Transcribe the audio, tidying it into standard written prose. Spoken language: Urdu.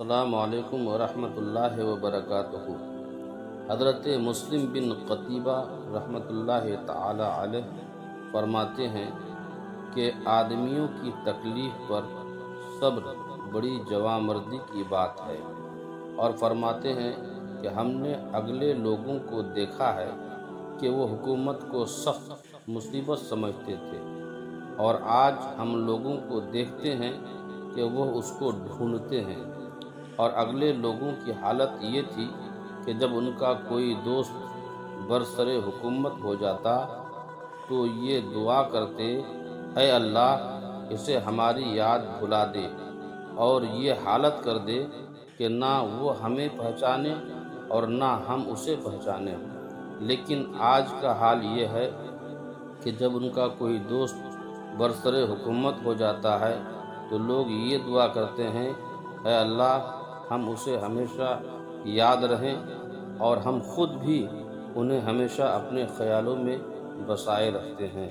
السلام علیکم ورحمۃ اللہ وبرکاتہ۔ حضرت مسلم بن قتیبہ رحمۃ اللہ تعالی علیہ فرماتے ہیں کہ آدمیوں کی تکلیف پر صبر بڑی جوانمردی کی بات ہے، اور فرماتے ہیں کہ ہم نے اگلے لوگوں کو دیکھا ہے کہ وہ حکومت کو سخت مصیبت سمجھتے تھے، اور آج ہم لوگوں کو دیکھتے ہیں کہ وہ اس کو ڈھونڈتے ہیں۔ اور اگلے لوگوں کی حالت یہ تھی کہ جب ان کا کوئی دوست برسر حکومت ہو جاتا تو یہ دعا کرتے، اے اللہ اسے ہماری یاد بھلا دے اور یہ حالت کر دے کہ نہ وہ ہمیں پہچانے اور نہ ہم اسے پہچانے۔ لیکن آج کا حال یہ ہے کہ جب ان کا کوئی دوست برسر حکومت ہو جاتا ہے تو لوگ یہ دعا کرتے ہیں، اے اللہ ہم اسے ہمیشہ یاد رہیں اور ہم خود بھی انہیں ہمیشہ اپنے خیالوں میں بسائے رکھتے ہیں۔